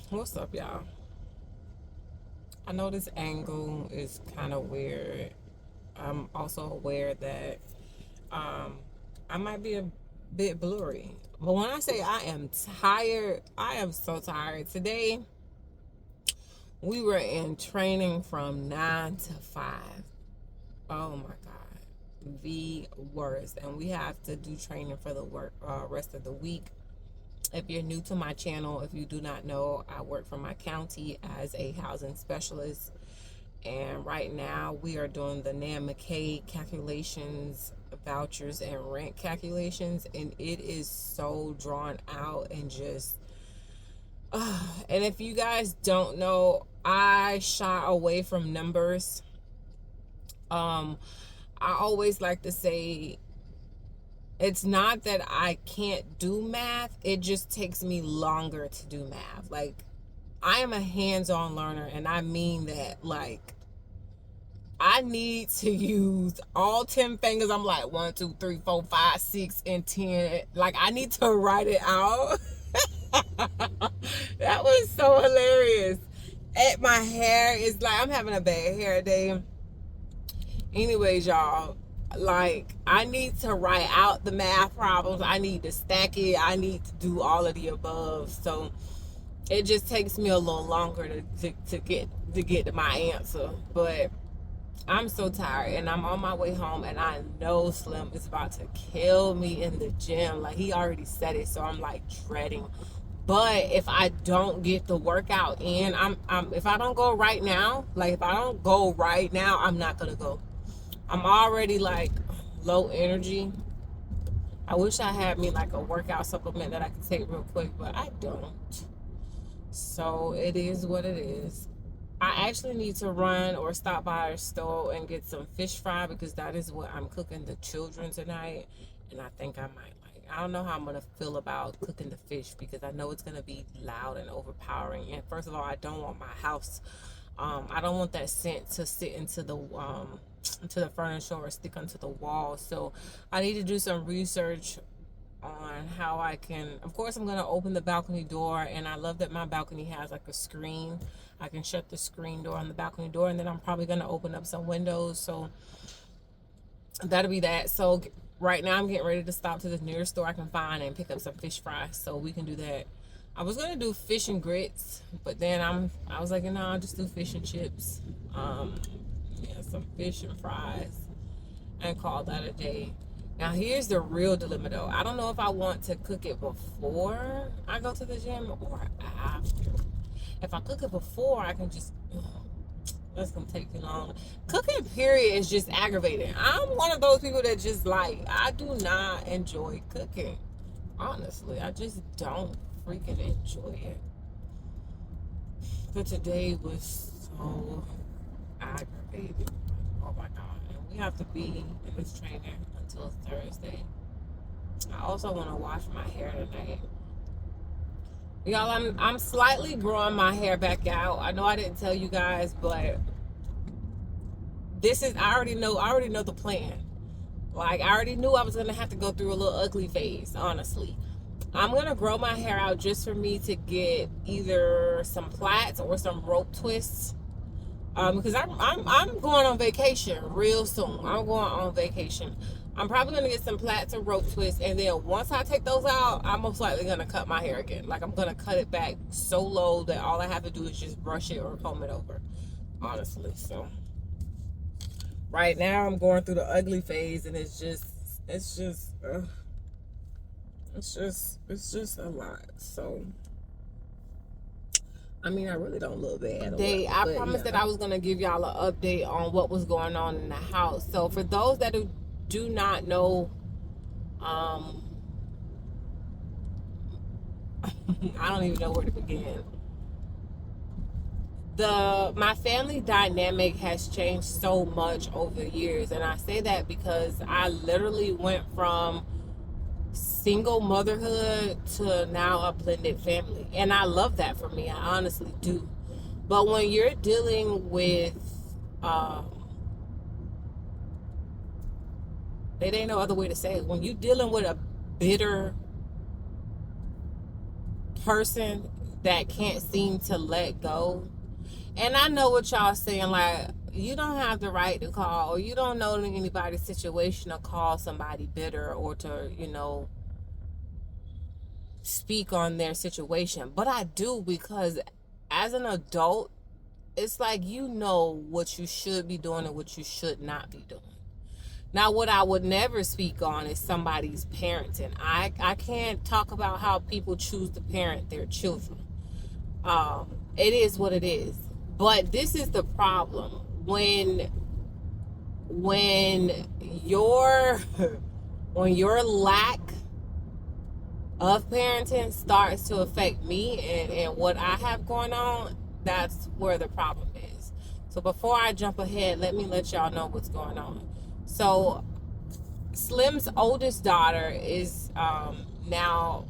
What's up, y'all? I know this angle is kind of weird. I'm also aware that um, I might be a bit blurry. But when I say I am tired, I am so tired. Today, we were in training from 9 to 5. Oh my God. The worst. And we have to do training for the rest of the week. If you're new to my channel, if you do not know, I work for my county as a housing specialist. And right now we are doing the Nan McKay calculations, vouchers, and rent calculations. And it is so drawn out and just, and if you guys don't know, I shy away from numbers. Um, I always like to say it's not that I can't do math, it just takes me longer to do math. Like, I am a hands-on learner, and I mean that. Like, I need to use all 10 fingers. I'm like 1, 2, 3, 4, 5, 6, and 10. Like, I need to write it out. That was so hilarious. My hair is like, I'm having a bad hair day. Anyways, y'all, like, I need to write out the math problems. I need to stack it. I need to do all of the above. So it just takes me a little longer to get to my answer. But I'm so tired, and I'm on my way home, and I know Slim is about to kill me in the gym. Like, he already said it, so I'm like dreading. But if I don't get the workout in, if I don't go right now, like if I don't go right now, I'm not gonna go. I'm already like low energy. I wish I had me like a workout supplement that I could take real quick, but I don't. So it is what it is. I actually need to run or stop by a store and get some fish fry because that is what I'm cooking the children tonight. And I think I might like, I don't know how I'm going to feel about cooking the fish because I know it's going to be loud and overpowering. And first of all, I don't want my house, I don't want that scent to sit into the furniture or stick onto the wall. So I need to do some research on how I can, of course I'm going to open the balcony door, and I love that my balcony has like a screen. I can shut the screen door on the balcony door, and then I'm probably going to open up some windows, so that'll be that. So right now I'm getting ready to stop to the nearest store I can find and pick up some fish fries so we can do that. I was going to do fish and grits, but then I was like, no, I'll just do fish and chips. Yeah, some fish and fries and call that a day. Now here's the real dilemma though. I don't know if I want to cook it before I go to the gym or after. If I cook it before, I can just, that's gonna take too long. Cooking period is just aggravating. I'm one of those people that just like, I do not enjoy cooking. Honestly, I just don't freaking enjoy it. But today was so aggravating. Oh my God. And we have to be in this training until Thursday. I also want to wash my hair tonight. Y'all, I'm slightly growing my hair back out. I know I didn't tell you guys, but I already know the plan. Like, I already knew I was gonna have to go through a little ugly phase, honestly. I'm gonna grow my hair out just for me to get either some plaits or some rope twists. Because I'm going on vacation real soon. I'm going on vacation. I'm probably gonna get some plaits and rope twists, and then once I take those out, I'm most likely gonna cut my hair again. Like, I'm gonna cut it back so low that all I have to do is just brush it or comb it over. Honestly, so right now I'm going through the ugly phase, and it's just a lot. So I mean, I really don't look bad. I promised that I was going to give y'all an update on what was going on in the house. So for those that do not know, I don't even know where to begin. My family dynamic has changed so much over the years. And I say that because I literally went from single motherhood to now a blended family, and I love that for me. I honestly do. But when you're dealing with there ain't no other way to say it, when you're dealing with a bitter person, that can't seem to let go. And I know what y'all saying, like, you don't have the right to call, or you don't know anybody's situation to call somebody bitter or to, speak on their situation. But I do, because as an adult, it's like you know what you should be doing and what you should not be doing. Now, what I would never speak on is somebody's parenting. I can't talk about how people choose to parent their children. It is what it is. But this is the problem. When your lack of parenting starts to affect me and what I have going on, that's where the problem is. So before I jump ahead, let me let y'all know what's going on. So Slim's oldest daughter is now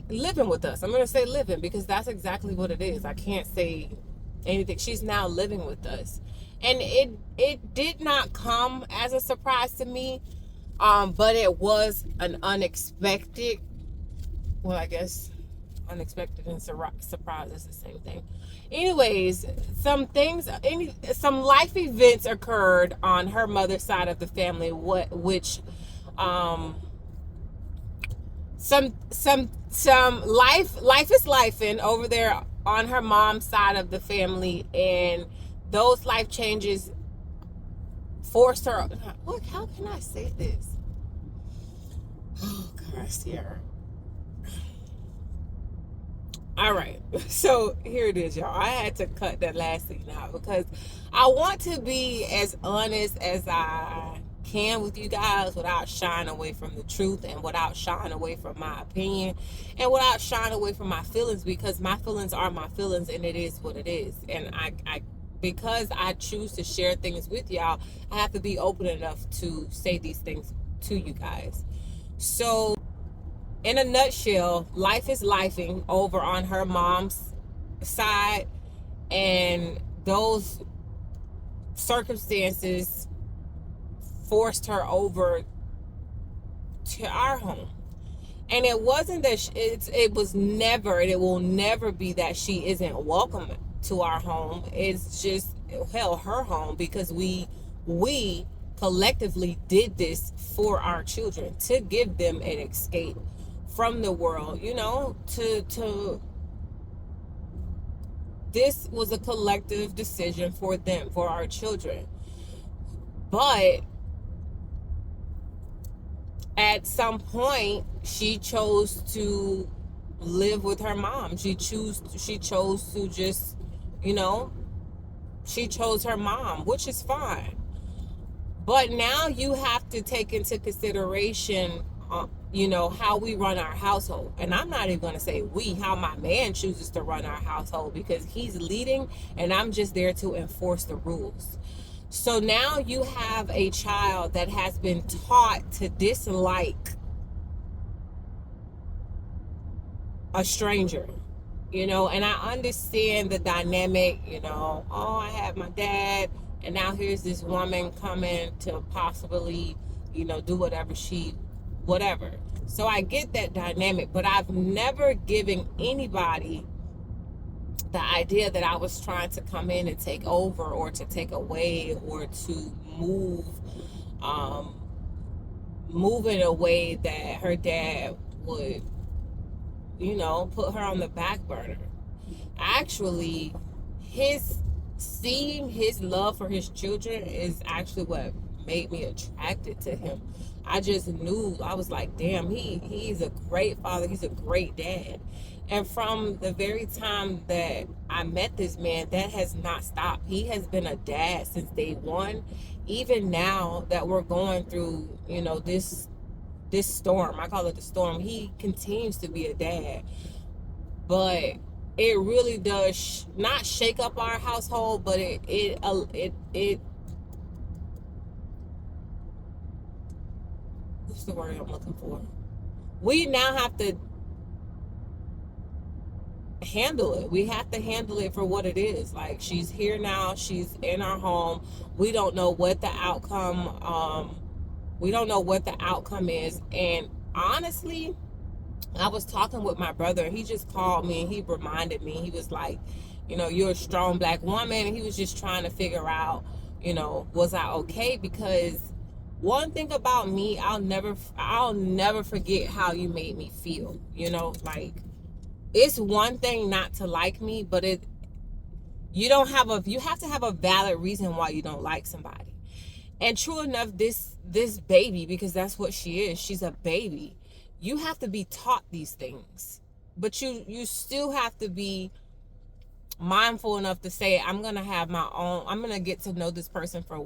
living with us. I'm going to say living because that's exactly what it is. I can't say anything. She's now living with us. And it did not come as a surprise to me, but it was an unexpected, well, I guess unexpected and surprise is the same thing. Anyways, some life events occurred on her mother's side of the family, which some life is lifing over there on her mom's side of the family, and those life changes forced her. Look, how can I say this? Oh gosh, Sierra. All right, so here it is, y'all. I had to cut that last scene out because I want to be as honest as I can with you guys without shying away from the truth and without shying away from my opinion and without shying away from my feelings, because my feelings are my feelings and it is what it is. And I because I choose to share things with y'all, I have to be open enough to say these things to you guys. So in a nutshell, life is lifing over on her mom's side, and those circumstances forced her over to our home. And it wasn't that it was never, and it will never be that she isn't welcome to our home. It's just, hell, her home, because we collectively did this for our children, to give them an escape from the world, to this was a collective decision for them, for our children. But at some point, she chose to live with her mom. She chose to just, she chose her mom, which is fine. But now you have to take into consideration, how we run our household. And I'm not even going to say how my man chooses to run our household, because he's leading and I'm just there to enforce the rules. So now you have a child that has been taught to dislike a stranger, and I understand the dynamic, oh, I have my dad, and now here's this woman coming to possibly, do whatever. So I get that dynamic, but I've never given anybody the idea that I was trying to come in and take over or to take away or to move in a way that her dad would, put her on the back burner. Actually, seeing his love for his children is actually what made me attracted to him. I just knew, I was like, damn, he's a great father, he's a great dad. And from the very time that I met this man, that has not stopped. He has been a dad since day one. Even now that we're going through, this storm, I call it the storm, he continues to be a dad. But it really does not shake up our household, but it what's the word I'm looking for? We now have to handle it. We have to handle it for what it is. Like, she's here now, she's in our home. We don't know what the outcome is. And honestly, I was talking with my brother, and he just called me and he reminded me. He was like, you're a strong black woman. And he was just trying to figure out, was I okay? Because one thing about me, I'll never forget how you made me feel. Like, it's one thing not to like me, but you have to have a valid reason why you don't like somebody. And true enough, this baby, because that's what she is, she's a baby. You have to be taught these things, but you still have to be mindful enough to say, I'm gonna get to know this person for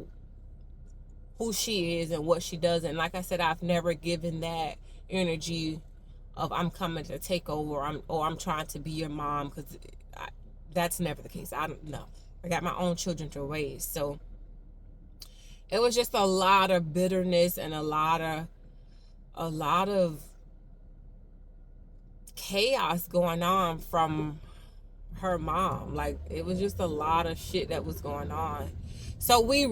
who she is and what she does. And like I said, I've never given that energy of I'm coming to take over, or I'm trying to be your mom, because that's never the case. I don't know. I got my own children to raise, so it was just a lot of bitterness and a lot of chaos going on from her mom. Like, it was just a lot of shit that was going on. So we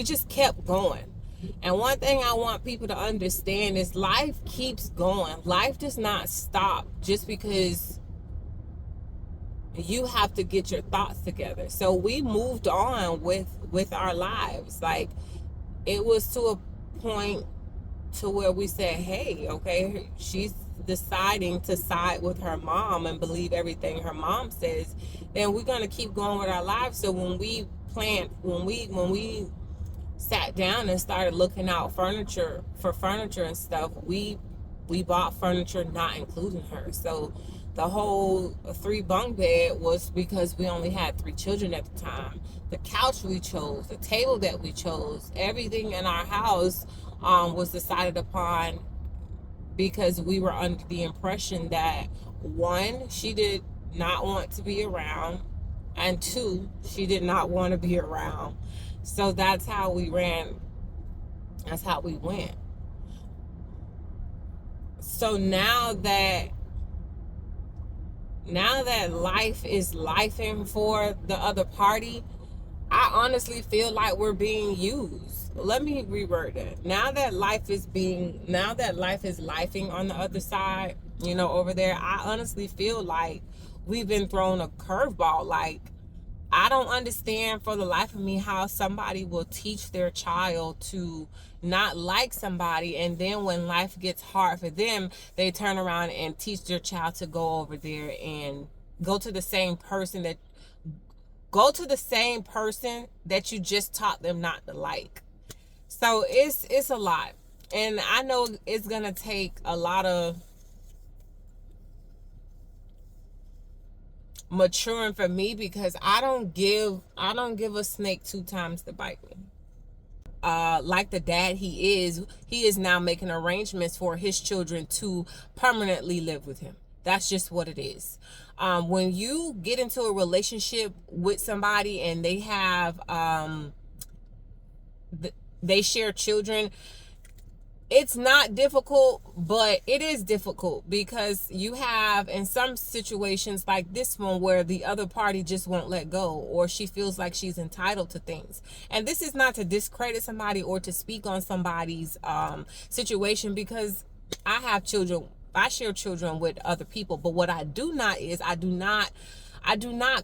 just kept going. And one thing I want people to understand is life keeps going. Life does not stop just because you have to get your thoughts together. So we moved on with our lives. Like, it was to a point to where we said, hey, okay, she's deciding to side with her mom and believe everything her mom says, then we're going to keep going with our lives. So when we sat down and started looking out for furniture and stuff, we bought furniture not including her. So the whole 3 bunk bed was because we only had 3 children at the time. The couch we chose, the table that we chose, everything in our house was decided upon because we were under the impression that, 1, she did not want to be around, and 2, she did not want to be around. So that's how we ran. That's how we went. So now that life is lifing for the other party, I honestly feel like we're being used. Let me reword that. Now that life is lifing on the other side, over there, I honestly feel like we've been thrown a curveball. Like, I don't understand for the life of me how somebody will teach their child to not like somebody, and then when life gets hard for them, they turn around and teach their child to go over there and go to the same person that you just taught them not to like. So it's a lot. And I know it's gonna take a lot of maturing for me, because I don't give a snake 2 times to bite me. Like the dad he is now making arrangements for his children to permanently live with him. That's just what it is. When you get into a relationship with somebody and they have they share children, it's not difficult, but it is difficult, because you have, in some situations like this one, where the other party just won't let go, or she feels like she's entitled to things. And this is not to discredit somebody or to speak on somebody's situation, because I have children. I share children with other people, but what I do not is I do not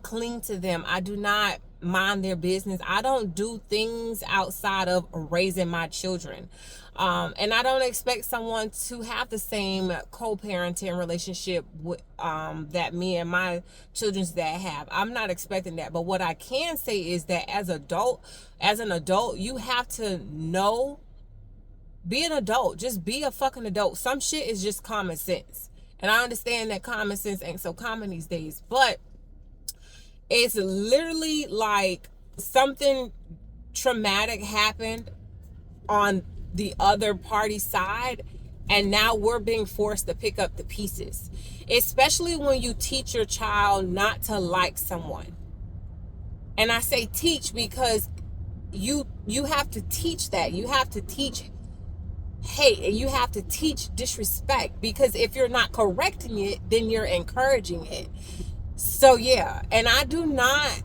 cling to them. I do not mind their business. I don't do things outside of raising my children. And I don't expect someone to have the same co-parenting relationship with, that me and my children's dad have. I'm not expecting that. But what I can say is that as an adult, you have to know, be an adult. Just be a fucking adult. Some shit is just common sense. And I understand that common sense ain't so common these days. But it's literally like something traumatic happened on the other party side, and now we're being forced to pick up the pieces. Especially when you teach your child not to like someone. And I say teach because you have to teach that. You have to teach hate, and you have to teach disrespect, because if you're not correcting it, then you're encouraging it. So yeah, and I do not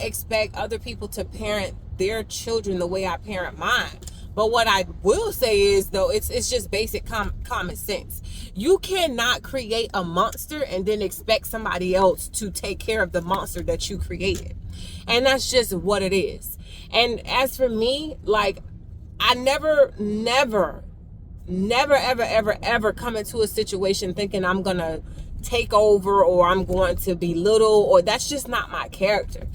expect other people to parent their children the way I parent mine. But what I will say is, though, it's just basic common sense. You cannot create a monster and then expect somebody else to take care of the monster that you created. And that's just what it is. And as for me, like, I never, ever come into a situation thinking I'm going to take over or I'm going to belittle, or that's just not my character.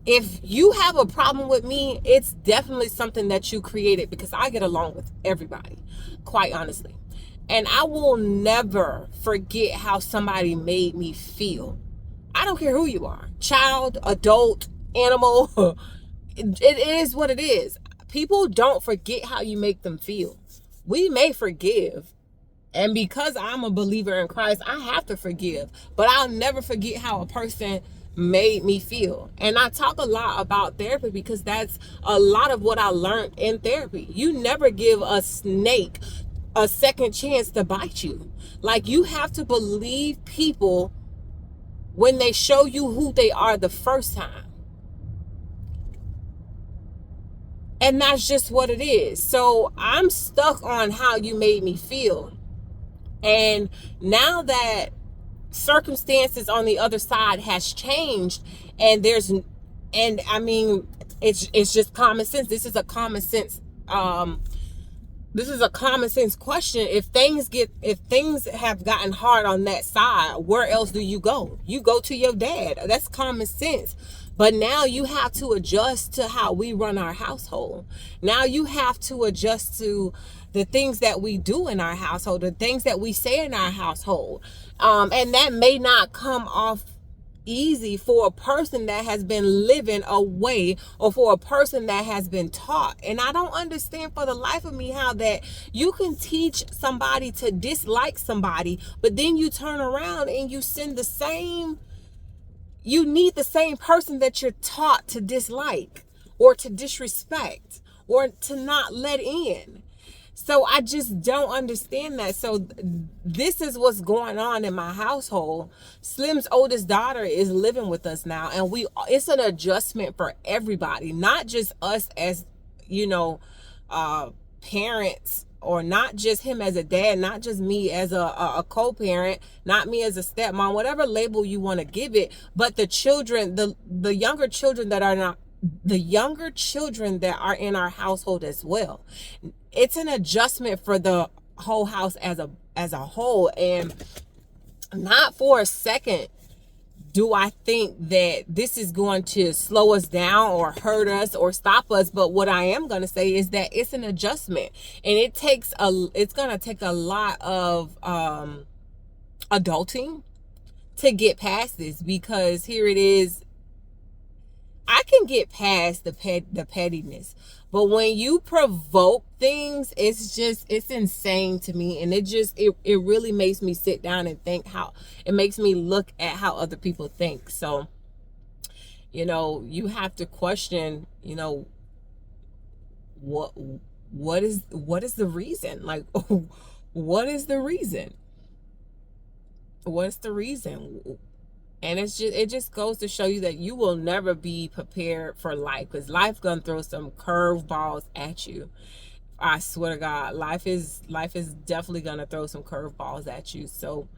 If you have a problem with me, it's definitely something that you created, because I get along with everybody, quite honestly. And I will never forget how somebody made me feel. I don't care who you are, child, adult, animal. It is what it is. People don't forget how you make them feel. We may forgive, and because I'm a believer in Christ, I have to forgive. But I'll never forget how a person made me feel. And I talk a lot about therapy because that's a lot of what I learned in therapy. You never give a snake a second chance to bite you. Like, you have to believe people when they show you who they are the first time. And that's just what it is. So I'm stuck on how you made me feel. And now that circumstances on the other side has changed, and I mean, it's just common sense. This is a common sense question. If things have gotten hard on that side, where else do you go? You go to your dad. That's common sense. But now you have to adjust to how we run our household. Now you have to adjust to the things that we do in our household, the things that we say in our household. And that may not come off easy for a person that has been living away, or for a person that has been taught. And I don't understand for the life of me how that you can teach somebody to dislike somebody, but then you turn around and you need the same person that you're taught to dislike or to disrespect or to not let in. So I just don't understand that. So this is what's going on in my household. Slim's oldest daughter is living with us now, and it's an adjustment for everybody, not just us as, parents, or not just him as a dad, not just me as a co-parent, not me as a stepmom, whatever label you want to give it, but the children, the younger children that are in our household as well. It's an adjustment for the whole house as a whole. And not for a second do I think that this is going to slow us down or hurt us or stop us. But what I am going to say is that it's an adjustment, and it's going to take a lot of adulting to get past this, because here it is. I can get past the pettiness, but when you provoke things, it's insane to me. And it really makes me sit down and think it makes me look at how other people think. So, you have to question, what is the reason? Like, what is the reason? What's the reason? And it just goes to show you that you will never be prepared for life, because life's gonna throw some curveballs at you. I swear to God, life is definitely gonna throw some curveballs at you. So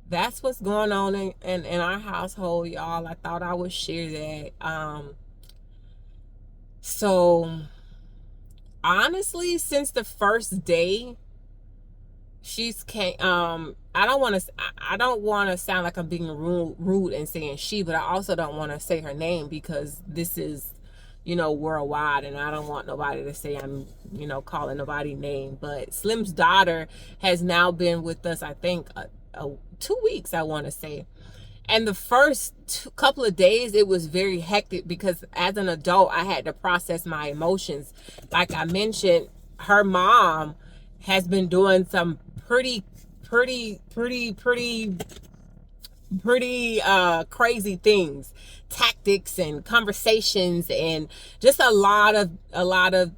that's what's going on in our household, y'all. I thought I would share that. So honestly, since the first day she's came, I don't want to sound like I'm being rude and saying she, but I also don't want to say her name, because this is, worldwide, and I don't want nobody to say I'm, calling nobody name. But Slim's daughter has now been with us, I think, 2 weeks, I want to say. And the first couple of days, it was very hectic, because as an adult, I had to process my emotions. Like I mentioned, her mom has been doing some pretty crazy things, tactics and conversations, and just a lot of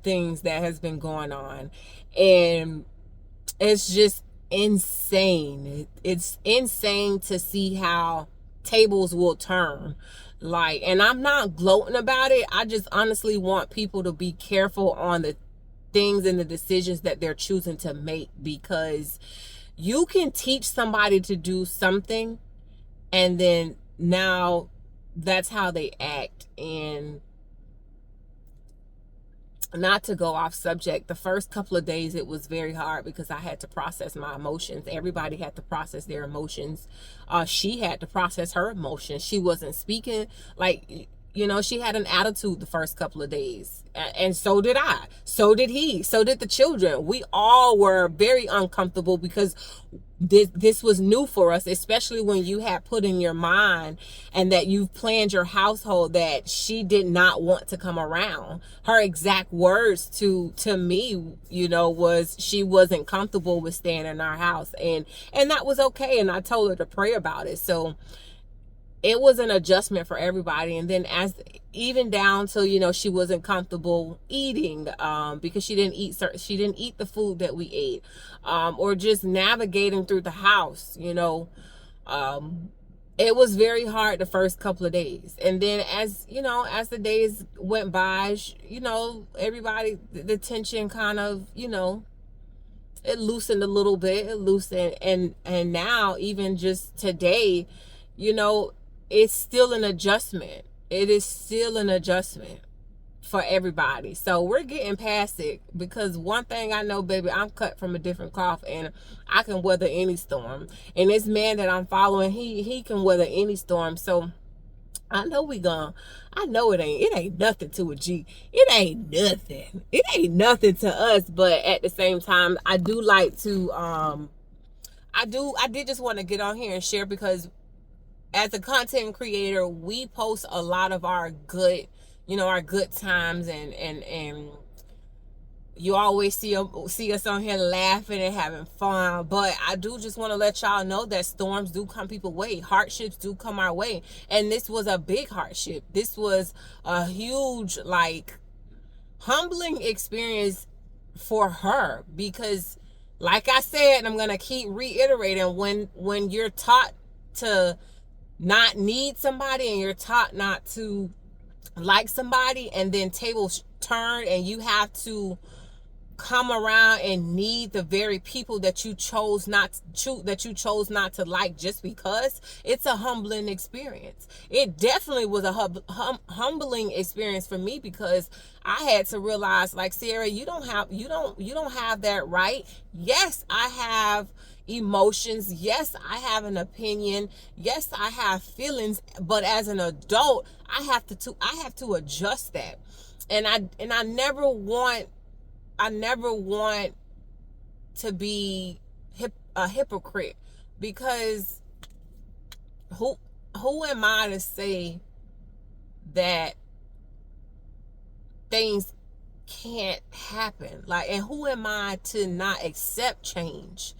things that has been going on. And it's just insane. It's insane to see how tables will turn. Like, and I'm not gloating about it. I just honestly want people to be careful on things and the decisions that they're choosing to make, because you can teach somebody to do something and then now that's how they act. And not to go off subject, the first couple of days it was very hard because I had to process my emotions. Everybody had to process their emotions. She had to process her emotions. She wasn't speaking. Like, you know, she had an attitude the first couple of days, and so did I, so did he, so did the children. We all were very uncomfortable because this was new for us, especially when you had put in your mind and that you've planned your household that she did not want to come around. Her exact words to me, you know, was she wasn't comfortable with staying in our house, and that was okay. And I told her to pray about it. So it was an adjustment for everybody. And then as even down to, you know, she wasn't comfortable eating because she didn't eat the food that we ate, or just navigating through the house, you know. It was very hard the first couple of days. And then as, you know, as the days went by, you know, everybody, the tension kind of, you know, it loosened a little bit. It loosened. And now even just today, you know, it's still an adjustment. It is still an adjustment for everybody. So we're getting past it, because one thing I know, baby, I'm cut from a different cloth and I can weather any storm. And this man that I'm following, he can weather any storm. So I know I know it ain't nothing to a G. It ain't nothing. It ain't nothing to us. But at the same time, I do like to, I did just want to get on here and share, because as a content creator, we post a lot of our good, you know, our good times, and you always see us on here laughing and having fun. But I do just want to let y'all know that storms do come people's way. Hardships do come our way. And this was a big hardship. This was a huge, like, humbling experience for her, because like I said, I'm going to keep reiterating, when you're taught to not need somebody and you're taught not to like somebody, and then tables turn and you have to come around and need the very people that you chose not to like, just because, it's a humbling experience. It definitely was a humbling experience for me, because I had to realize, like, Sarah, you don't have that right. Yes, I have emotions. Yes, I have an opinion. Yes, I have feelings, but as an adult, I have to adjust that. And I never want to be a hypocrite, because who am I to say that things can't happen? Like, and who am I to not accept change?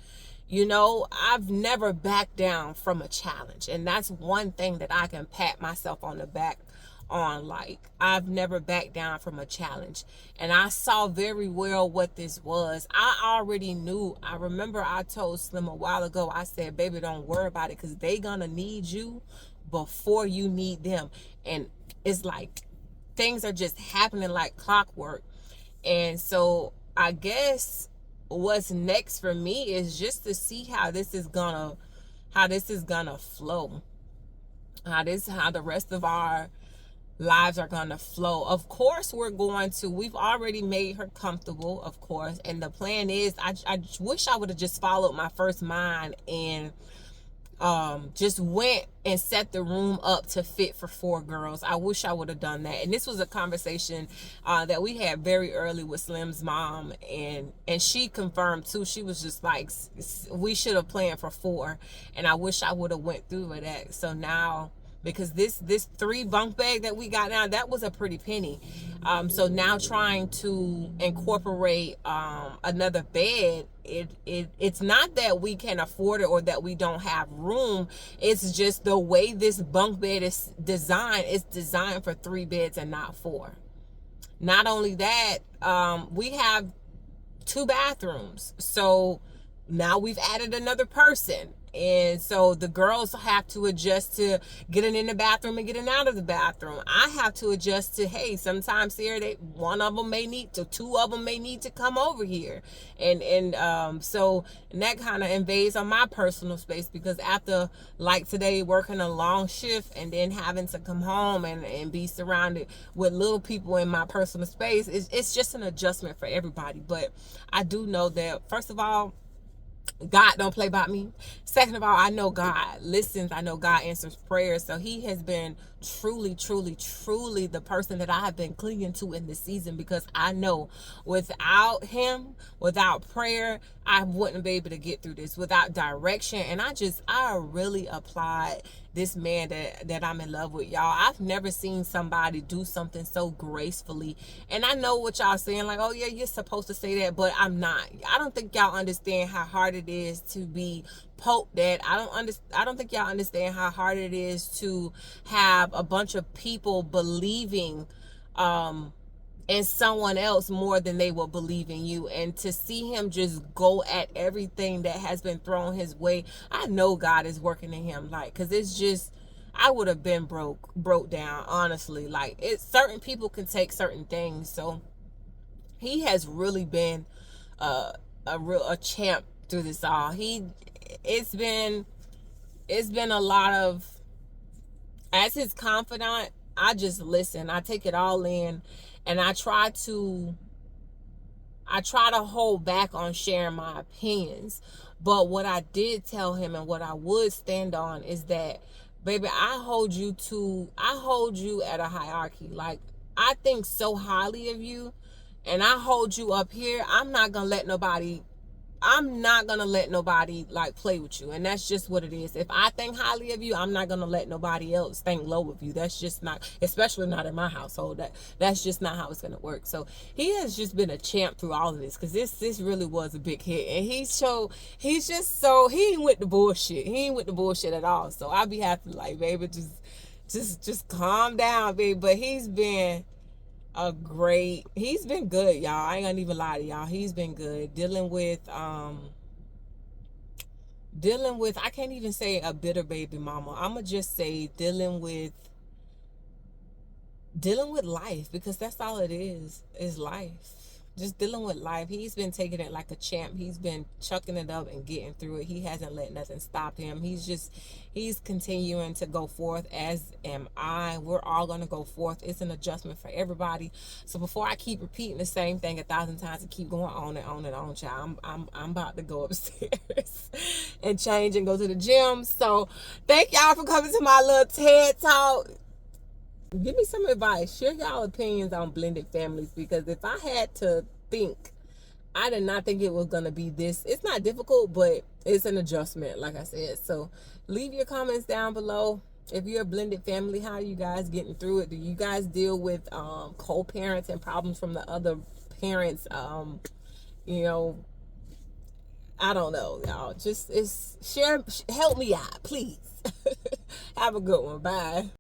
You know, I've never backed down from a challenge, and that's one thing that I can pat myself on the back on. Like, I've never backed down from a challenge, and I saw very well what this was. I already knew. I remember I told Slim a while ago, I said, baby, don't worry about it, because they gonna need you before you need them. And it's like things are just happening like clockwork. And so I guess what's next for me is just to see how this is gonna flow, how the rest of our lives are gonna flow. Of course, we've already made her comfortable, of course, and the plan is, I wish I would have just followed my first mind and just went and set the room up to fit for 4 girls. I wish I would have done that. And this was a conversation that we had very early with Slim's mom, and she confirmed too. She was just like, we should have planned for 4, and I wish I would have went through with that. So now, because this 3 bunk bed that we got now, that was a pretty penny. So now trying to incorporate another bed, it's not that we can afford it or that we don't have room. It's just the way this bunk bed is designed. It's designed for 3 beds and not 4. Not only that, we have 2 bathrooms, so now we've added another person. And so the girls have to adjust to getting in the bathroom and getting out of the bathroom. I have to adjust to, hey, sometimes here one of them may need to, two of them may need to come over here. So that kind of invades on my personal space, because after, like today, working a long shift and then having to come home and be surrounded with little people in my personal space, it's just an adjustment for everybody. But I do know that, first of all, God don't play about me. Second of all, I know God listens. I know God answers prayers. So he has been truly, truly, truly the person that I have been clinging to in this season, because I know without him, without prayer, I wouldn't be able to get through this, without direction. And I really applaud this man that I'm in love with, y'all. I've never seen somebody do something so gracefully. And I know what y'all saying, like, oh yeah, you're supposed to say that, but I'm not. I don't think y'all understand how hard it is to be poked at. I don't think y'all understand how hard it is to have a bunch of people believing in someone else more than they will believe in you. And to see him just go at everything that has been thrown his way, I know God is working in him. Like, because it's just, I would have been broke down, honestly. Like, certain people can take certain things. So he has really been a champ through this all. It's been a lot of, as his confidant, I just listen. I take it all in, and I try to hold back on sharing my opinions. But what I did tell him, and what I would stand on, is that, baby, I hold you at a hierarchy. Like, I think so highly of you, and I hold you up here. I'm not gonna let nobody like play with you. And that's just what it is. If I think highly of you, I'm not gonna let nobody else think low of you. That's just not, especially not in my household. That's just not how it's gonna work. So he has just been a champ through all of this, because this really was a big hit. And he ain't with the bullshit. He ain't with the bullshit at all. So I be having, like, baby, just calm down, baby. But he's been good, y'all. I ain't gonna even lie to y'all. He's been good dealing with I can't even say a bitter baby mama. I'ma just say dealing with life, because that's all it is life. Just dealing with life. He's been taking it like a champ. He's been chucking it up and getting through it. He hasn't let nothing stop him. He's continuing to go forth, as am I. We're all going to go forth. It's an adjustment for everybody. So before I keep repeating the same thing 1,000 times and keep going on and on and on, child, I'm about to go upstairs and change and go to the gym. So thank y'all for coming to my little TED Talk. Give me some advice. Share y'all opinions on blended families, because if I had to think, I did not think it was going to be this. It's not difficult, but it's an adjustment, like I said. So leave your comments down below. If you're a blended family, how are you guys getting through it? Do you guys deal with co-parents and problems from the other parents? You know, I don't know, y'all. Help me out, please. Have a good one. Bye.